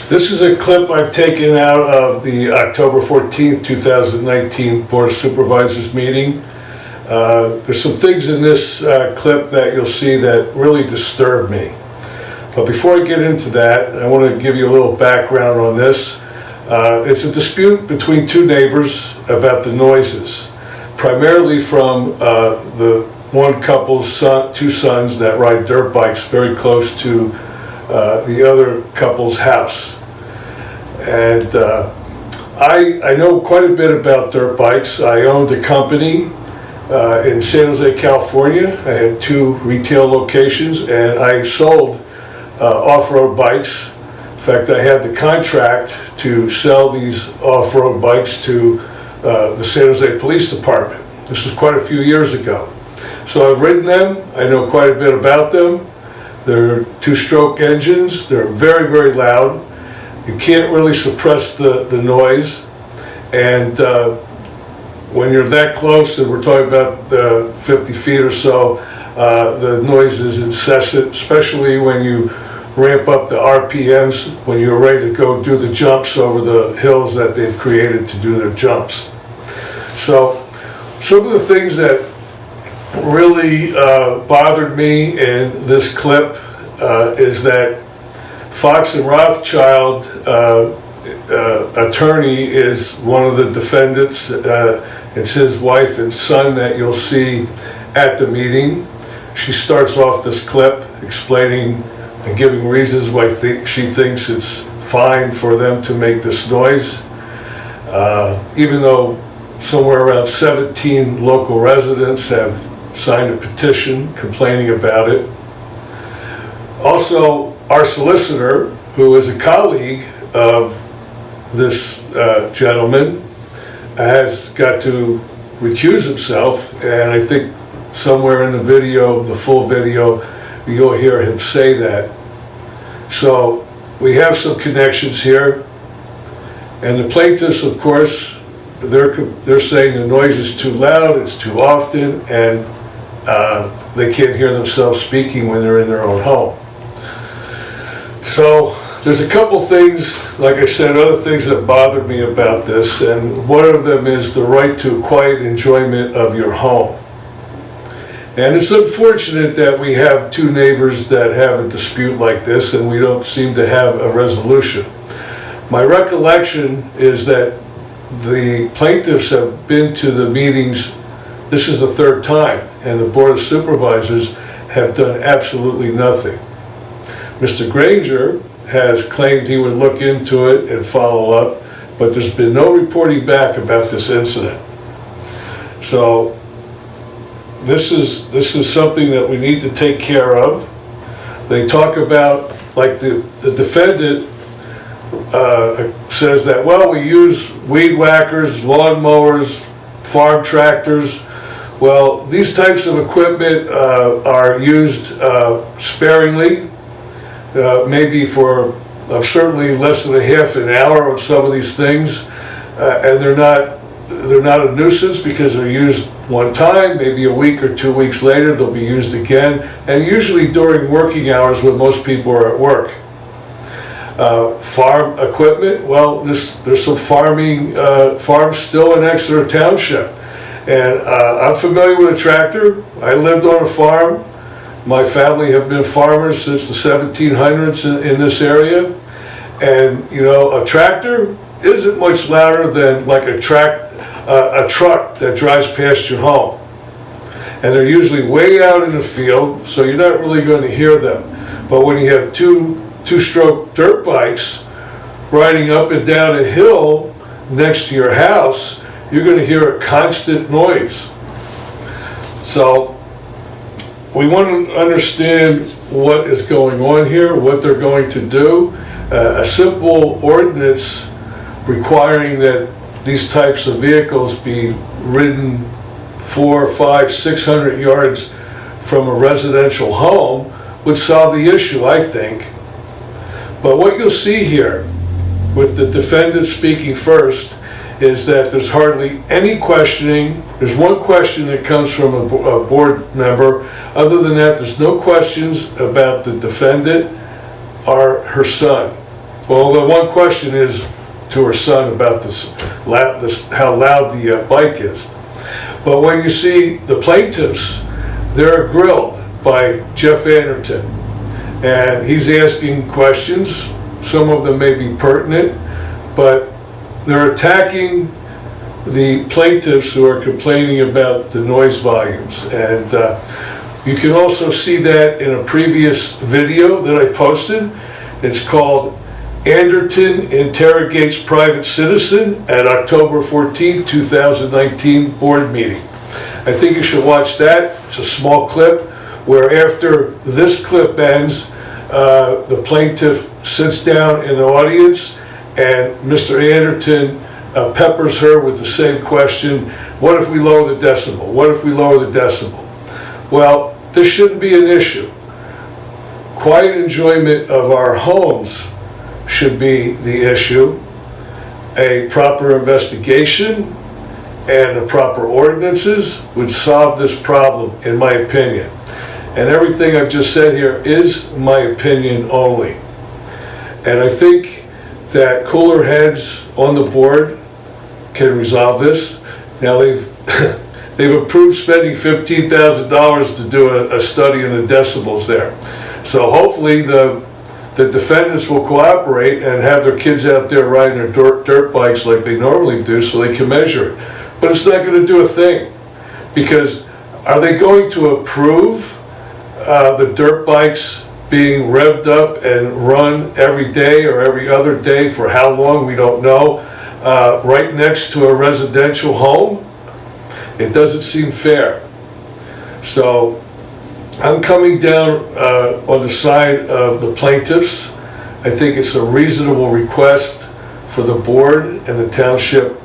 This is a clip I've taken out of the October 14th, 2019 Board of Supervisors meeting. There's some things in this clip that you'll see that really disturb me. But before I get into that, I want to give you a little background on this. It's a dispute between two neighbors about the noises, primarily from the one couple's two sons that ride dirt bikes very close to the other couple's house. And I know quite a bit about dirt bikes. I owned a company in San Jose, California. I had 2 retail locations, and I sold off-road bikes. In fact, I had the contract to sell these off-road bikes to the San Jose Police Department. This was quite a few years ago. So I've ridden them. I know quite a bit about them. They're 2-stroke engines. They're very, very loud. You can't really suppress the noise. And when you're that close, and we're talking about 50 feet or so, the noise is incessant, especially when you ramp up the RPMs when you're ready to go do the jumps over the hills that they've created to do their jumps. So some of the things that really bothered me in this clip is that Fox and Rothschild attorney is one of the defendants. It's his wife and son that you'll see at the meeting. She starts off this clip explaining and giving reasons why she thinks it's fine for them to make this noise, even though somewhere around 17 local residents have signed a petition complaining about it. Also, our solicitor, who is a colleague of this gentleman, has got to recuse himself, and I think somewhere in the video, the full video, you'll hear him say that. So we have some connections here, and the plaintiffs, of course, they're saying the noise is too loud, it's too often, and they can't hear themselves speaking when they're in their own home. So there's a couple things, like I said, other things that bothered me about this, and one of them is the right to quiet enjoyment of your home. And it's unfortunate that we have 2 neighbors that have a dispute like this and we don't seem to have a resolution. My recollection is that the plaintiffs have been to the meetings, this is the 3rd time, and the Board of Supervisors have done absolutely nothing. Mr. Granger has claimed he would look into it and follow up, but there's been no reporting back about this incident. So this is something that we need to take care of. They talk about, like the defendant says that, well, we use weed whackers, lawn mowers, farm tractors. Well, these types of equipment are used sparingly, maybe for certainly less than a half an hour on some of these things, and they're not a nuisance because they're used one time, maybe a week or 2 weeks later they'll be used again, and usually during working hours when most people are at work. Farm equipment, well, there's some farms still in Exeter Township, and I'm familiar with a tractor. I lived on a farm. My family have been farmers since the 1700s in this area, and you know, a tractor isn't much louder than like a truck that drives past your home. And they're usually way out in the field, so you're not really going to hear them. But when you have 2-stroke dirt bikes riding up and down a hill next to your house, you're going to hear a constant noise. So we want to understand what is going on here, what they're going to do. A simple ordinance requiring that these types of vehicles be ridden 400, 500, 600 yards from a residential home would solve the issue, I think. But what you'll see here, with the defendant speaking first, is that there's hardly any questioning. There's one question that comes from a board member. Other than that, there's no questions about the defendant or her son. Well, the one question is to her son about how loud the bike is. But when you see the plaintiffs, they're grilled by Jeff Anderton. And he's asking questions. Some of them may be pertinent, but they're attacking the plaintiffs who are complaining about the noise volumes. And you can also see that in a previous video that I posted. It's called Anderton Interrogates Private Citizen at October 14, 2019 board meeting. I think you should watch that. It's a small clip where after this clip ends, the plaintiff sits down in the audience and Mr. Anderton peppers her with the same question: what if we lower the decibel? What if we lower the decibel? Well, this shouldn't be an issue. Quiet enjoyment of our homes should be the issue. A proper investigation and the proper ordinances would solve this problem, in my opinion. And everything I've just said here is my opinion only. And I think that cooler heads on the board can resolve this. Now they've approved spending $15,000 to do a study on the decibels there. So hopefully the defendants will cooperate and have their kids out there riding their dirt bikes like they normally do so they can measure it. But it's not going to do a thing, because are they going to approve the dirt bikes being revved up and run every day or every other day for how long, we don't know, right next to a residential home? It doesn't seem fair. So I'm coming down on the side of the plaintiffs. I think it's a reasonable request for the board and the township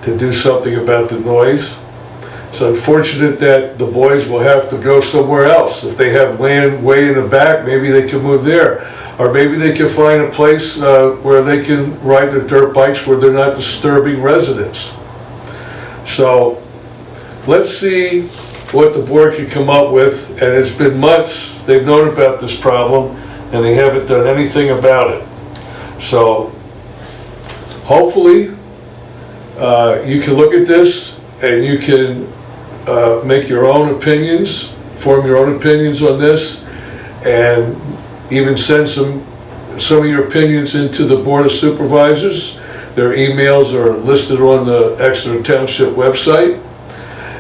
to do something about the noise. It's unfortunate that the boys will have to go somewhere else. If they have land way in the back, maybe they can move there. Or maybe they can find a place where they can ride their dirt bikes where they're not disturbing residents. So let's see what the board can come up with. And it's been months they've known about this problem and they haven't done anything about it. So hopefully you can look at this and you can make your own opinions, form your own opinions on this, and even send some of your opinions into the Board of Supervisors. Their emails are listed on the Exeter Township website.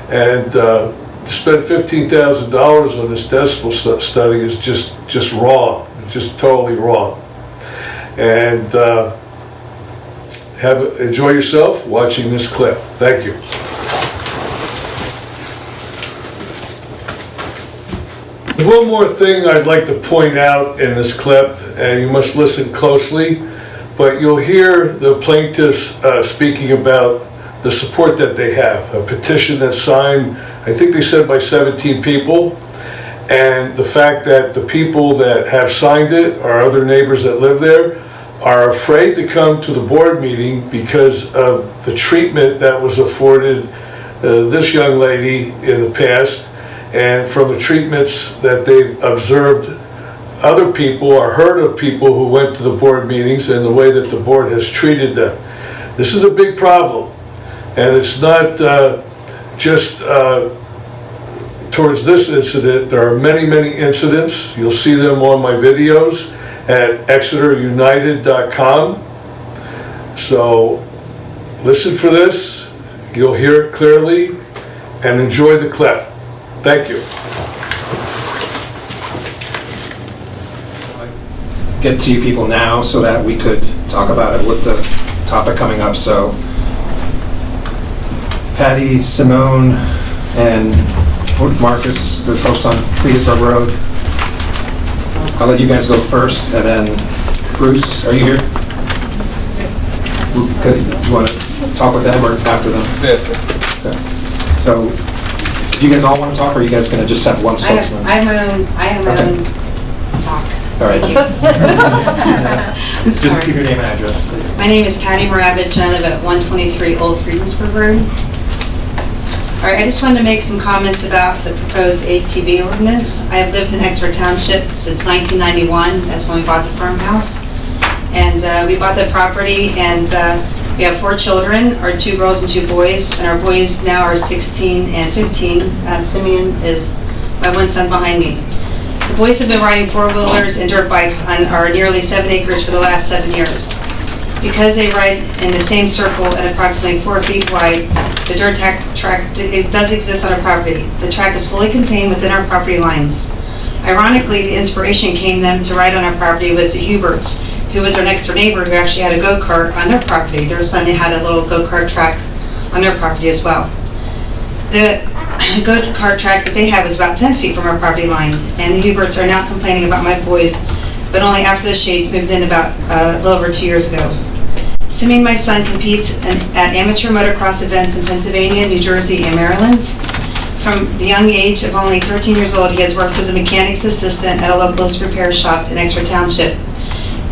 And to spend $15,000 on this decibel study is just wrong. It's just totally wrong. And enjoy yourself watching this clip. Thank you. One more thing I'd like to point out in this clip, and you must listen closely, but you'll hear the plaintiffs speaking about the support that they have. A petition that's signed, I think they said by 17 people, and the fact that the people that have signed it, or other neighbors that live there, are afraid to come to the board meeting because of the treatment that was afforded this young lady in the past, and from the treatments that they've observed other people or heard of people who went to the board meetings and the way that the board has treated them. This is a big problem, and it's not just towards this incident. There are many, many incidents. You'll see them on my videos at exeterunited.com. So listen for this, you'll hear it clearly, and enjoy the clip. Thank you. Get to you people now so that we could talk about it with the topic coming up. So Patty, Simone, and Marcus, the folks on Friedensburg Road. I'll let you guys go first, and then Bruce, are you here? You want to talk with them or after them? Yeah. Okay. So, do you guys all want to talk, or are you guys going to just have one spokesman? I have my own talk. All right. I'm sorry. Just give your name and address, please. My name is Patty Moravich, and I live at 123 Old Friedensburg Road. All right, I just wanted to make some comments about the proposed ATV ordinance. I have lived in Exeter Township since 1991. That's when we bought the farmhouse. And we bought the property, and we have 4 children, our 2 girls and 2 boys, and our boys now are 16 and 15. Simeon is my one son behind me. The boys have been riding 4-wheelers and dirt bikes on our nearly 7 acres for the last 7 years. Because they ride in the same circle and approximately 4 feet wide, the dirt track it does exist on our property. The track is fully contained within our property lines. Ironically, the inspiration came them to ride on our property was the Huberts, who was our next door neighbor who actually had a go-kart on their property. Their son had a little go-kart track on their property as well. The go-kart track that they have is about 10 feet from our property line, and the Huberts are now complaining about my boys, but only after the Shades moved in about a little over 2 years ago. Simeon, my son, competes at amateur motocross events in Pennsylvania, New Jersey, and Maryland. From the young age of only 13 years old, he has worked as a mechanic's assistant at a local repair shop in Exeter Township.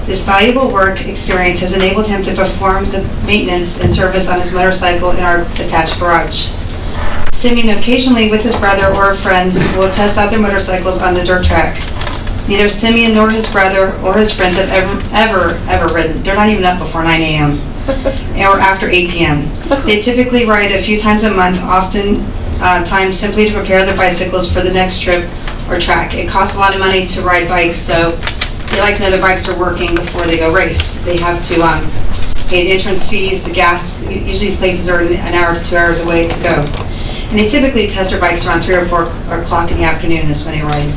This valuable work experience has enabled him to perform the maintenance and service on his motorcycle in our attached garage. Simeon, occasionally with his brother or friends, will test out their motorcycles on the dirt track. Neither Simeon nor his brother or his friends have ever ridden. They're not even up before 9 a.m. or after 8 p.m. They typically ride a few times a month, often times simply to prepare their bicycles for the next trip or track. It costs a lot of money to ride bikes, so they like to know their bikes are working before they go race. They have to pay the entrance fees, the gas. Usually these places are an hour to 2 hours away to go. And they typically test their bikes around 3 or 4 o'clock in the afternoon is when they ride.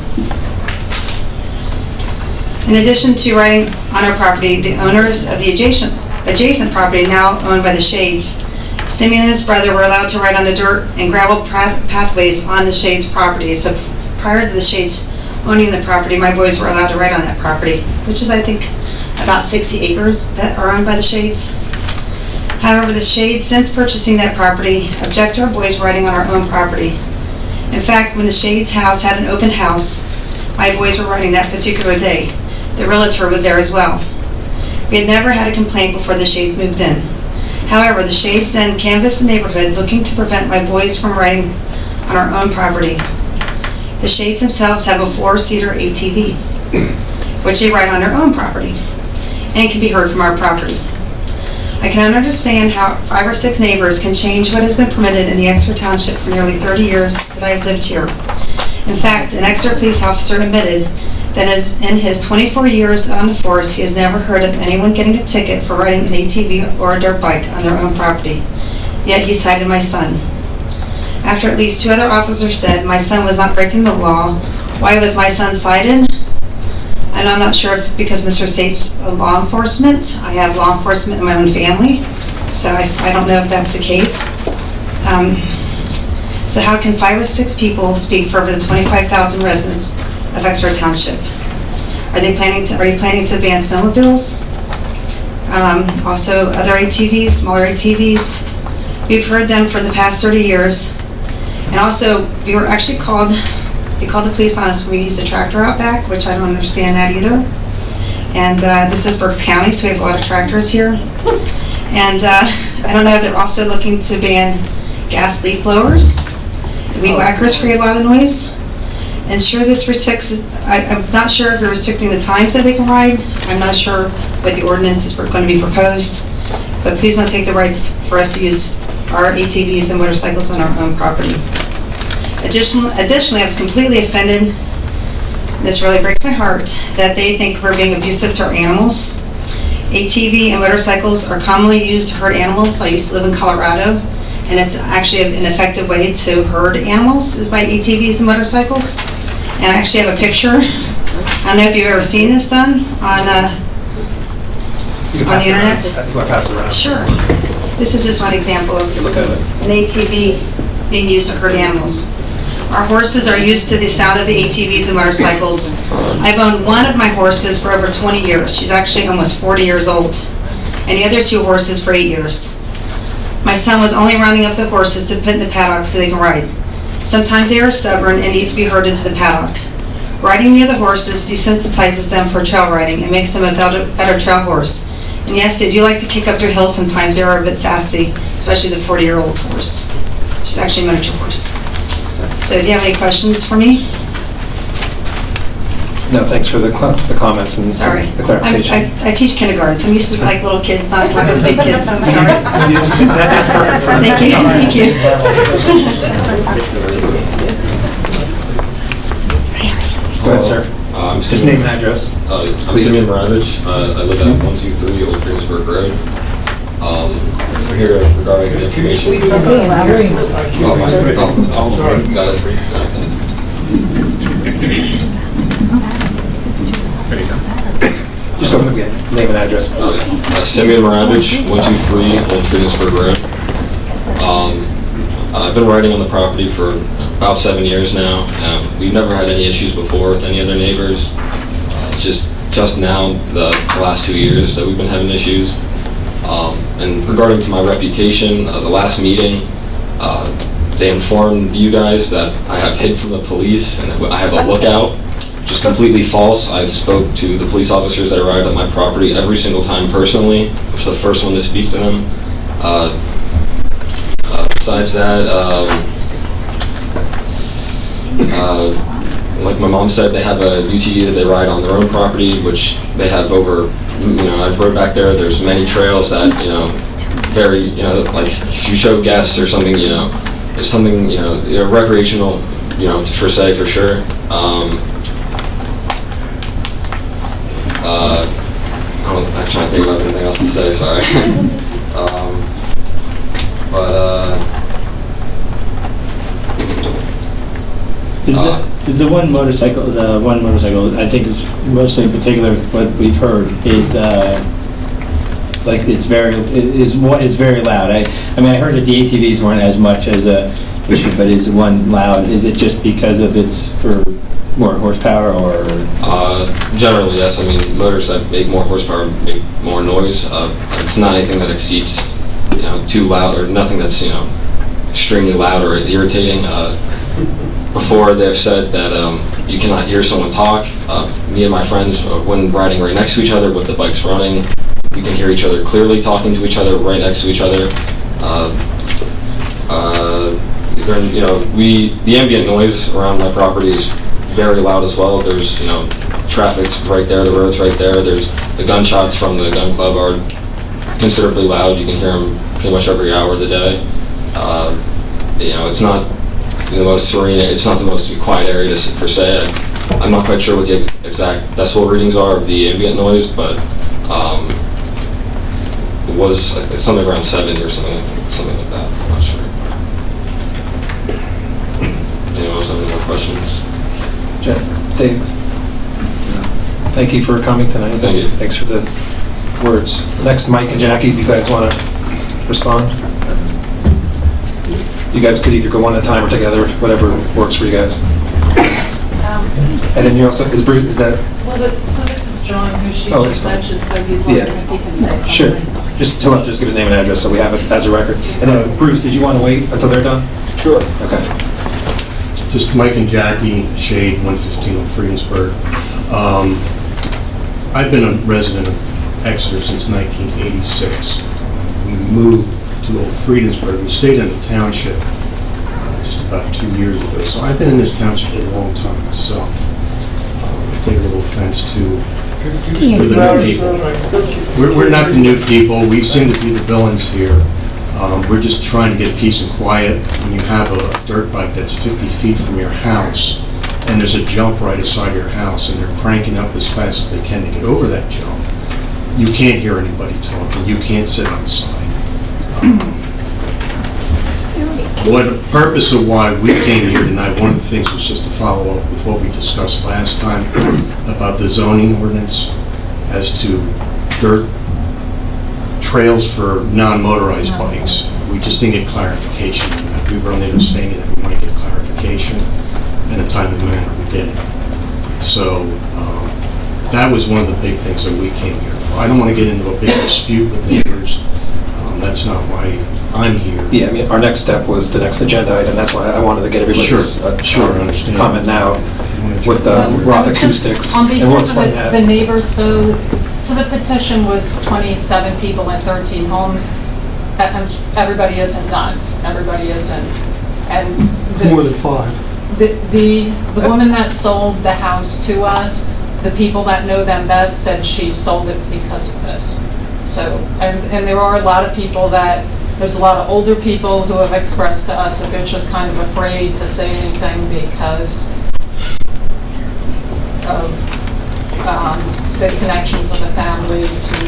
In addition to riding on our property, the owners of the adjacent property, now owned by the Shades, Simeon and his brother were allowed to ride on the dirt and gravel pathways on the Shades property. So prior to the Shades owning the property, my boys were allowed to ride on that property, which is, I think, about 60 acres that are owned by the Shades. However, the Shades, since purchasing that property, object to our boys riding on our own property. In fact, when the Shades house had an open house, my boys were riding that particular day. The realtor was there as well. We had never had a complaint before the Shades moved in. However, the Shades then canvassed the neighborhood looking to prevent my boys from riding on our own property. The Shades themselves have a 4-seater ATV, which they ride on their own property and can be heard from our property. I cannot understand how 5 or 6 neighbors can change what has been permitted in the Exeter Township for nearly 30 years that I have lived here. In fact, an Exeter police officer admitted that in his 24 years on the force, he has never heard of anyone getting a ticket for riding an ATV or a dirt bike on their own property. Yet he cited my son. After at least 2 other officers said my son was not breaking the law, why was my son cited? And I'm not sure if because Mr. State's law enforcement. I have law enforcement in my own family, so I don't know if that's the case. So how can 5 or 6 people speak for over the 25,000 residents of Exeter Township? Are you planning to ban snowmobiles? Also other ATVs, smaller ATVs. We've heard them for the past 30 years. And also, we were actually called, they called the police on us when we used a tractor out back, which I don't understand that either. And this is Berks County, so we have a lot of tractors here. And I don't know if they're also looking to ban gas leaf blowers. Weed whackers create a lot of noise. And sure, this restricts, I'm not sure if you're restricting the times that they can ride. I'm not sure what the ordinance is going to be proposed. But please don't take the rights for us to use our ATVs and motorcycles on our own property. Additionally, I was completely offended, and this really breaks my heart, that they think we're being abusive to our animals. ATV and motorcycles are commonly used to herd animals. I used to live in Colorado, and it's actually an effective way to herd animals is by ATVs and motorcycles. And I actually have a picture. I don't know if you've ever seen this done on the internet. You want to pass it around? Sure. This is just one example of Look at it. an ATV being used to herd animals. Our horses are used to the sound of the ATVs and motorcycles. I've owned one of my horses for over 20 years. She's actually almost 40 years old. And the other 2 horses for 8 years. My son was only rounding up the horses to put in the paddock so they can ride. Sometimes they are stubborn and need to be herded to the paddock. Riding near the horses desensitizes them for trail riding and makes them a better trail horse. And yes, they do like to kick up their heels sometimes. They are a bit sassy, especially the 40-year-old horse. She's actually a miniature horse. So do you have any questions for me? No, thanks for the comments and Sorry. the clarification. I teach kindergarten, so I'm used to like little kids, not talking to big kids, so I'm sorry. That's perfect for Thank you, thank you. Go ahead, sir. Just name and address. I'm Please. Simeon Maravich. I live at 123 Old Freemasburg Road. We're here regarding the information. Got it. Just open again. Name and address. Oh, yeah. Simeon Maravich, 123 Old Freemasburg Road. I've been riding on the property for about 7 years now. We've never had any issues before with any other neighbors. Just now, the last 2 years that we've been having issues. And regarding to my reputation, the last meeting, they informed you guys that I have hid from the police and that I have a lookout, which is completely false. I've spoke to the police officers that arrived at my property every single time personally. I was the first one to speak to them. Besides that, like my mom said, they have a UTV that they ride on their own property, which they have over, I've rode back there, there's many trails that, very, like if you show guests or something, there's something, recreational, per se, for sure. I'm trying to think about anything else to say, sorry. Is the one motorcycle, I think is mostly in particular what we've heard is, like it's very loud. I mean, I heard that the ATVs weren't as much as a issue, but is one loud? Is it just because of it's for more horsepower or? Generally, yes. I mean, motors that make more horsepower make more noise. It's not anything that exceeds, too loud or nothing that's, extremely loud or irritating. Before they've said that you cannot hear someone talk. Me and my friends, when riding right next to each other with the bikes running, we can hear each other clearly talking to each other right next to each other. The ambient noise around my property is very loud as well. There's, traffic's right there, the road's right there. There's the gunshots from the gun club are considerably loud. You can hear them pretty much every hour of the day. It's not the most serene, it's not the most quiet area per se. I'm not quite sure what the exact decibel readings are of the ambient noise, but it was something around 70 or something like that. I'm not sure. Anyone else have any more questions? Dave, thank you for coming tonight. Thank you. Thanks for the words. Next, Mike and Jackie, do you guys want to respond? You guys could either go one at a time or together, whatever works for you guys. And then you also, is Bruce, is that? Well, so this is John, who she Oh, just it's fine. mentioned, so he's wondering if he can say something. Sure. He'll have to just give his name and address so we have it as a record. And then Bruce, did you want to wait until they're done? Sure. Okay. Just Mike and Jackie, Shade, 115 on Freedensburg. I've been a resident of Exeter since 1986. We moved to Old Freedensburg. We stayed in the Township just about 2 years ago. So I've been in this township a long time myself. I take a little offense to we're the new people. We're not the new people. We seem to be the villains here. We're just trying to get peace and quiet. When you have a dirt bike that's 50 feet from your house, and there's a jump right beside your house, and they're cranking up as fast as they can to get over that jump, you can't hear anybody talking. You can't sit outside. What the purpose of why we came here tonight, one of the things was just to follow up with what we discussed last time about the zoning ordinance as to dirt trails for non-motorized bikes. We just didn't get clarification on that. We were only understanding that we want to get clarification in a timely manner. We did. So that was one of the big things that we came here for. I don't want to get into a big dispute with neighbors. That's not why I'm here. Yeah, I mean, our next step was the next agenda item. That's why I wanted to get everybody's understand. comment now with Roth Acoustics. On And we'll explain behalf of that. the neighbors, though, so the petition was 27 people and 13 homes. And everybody isn't nuts. Everybody isn't. And More than 5. The woman that sold the house to us, the people that know them best said she sold it because of this. So, and there are a lot of people there's a lot of older people who have expressed to us that they're just kind of afraid to say anything because of the connections of the family to,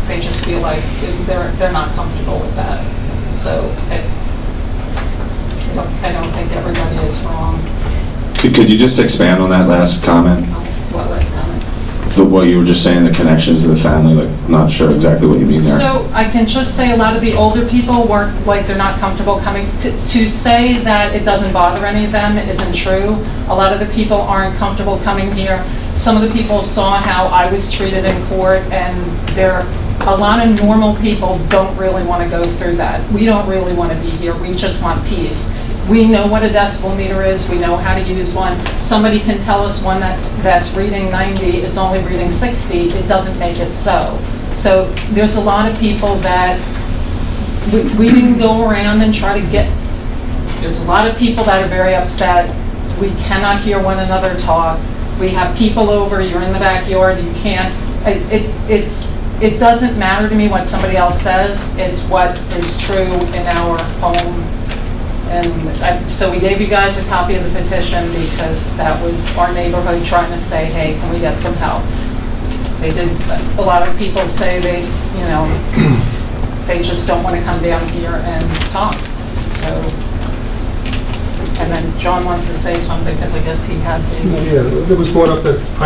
they just feel like they're not comfortable with that. So I don't think everybody is wrong. Could you just expand on that last comment? What was that? What you were just saying, the connections to the family, like, not sure exactly what you mean there. So I can just say a lot of the older people weren't, like, they're not comfortable coming. To say that it doesn't bother any of them isn't true. A lot of the people aren't comfortable coming here. Some of the people saw how I was treated in court, and a lot of normal people don't really want to go through that. We don't really want to be here. We just want peace. We know what a decibel meter is. We know how to use one. Somebody can tell us one that's reading 90 is only reading 60. It doesn't make it so. So there's a lot of people that we didn't go around and try to get. There's a lot of people that are very upset. We cannot hear one another talk. We have people over. You're in the backyard. You can't. It doesn't matter to me what somebody else says. It's what is true in our home. And so we gave you guys a copy of the petition because that was our neighborhood trying to say, hey, can we get some help? They did, a lot of people say they just don't want to come down here and talk. So, and then John wants to say something because I guess he had the... Yeah, it was brought up that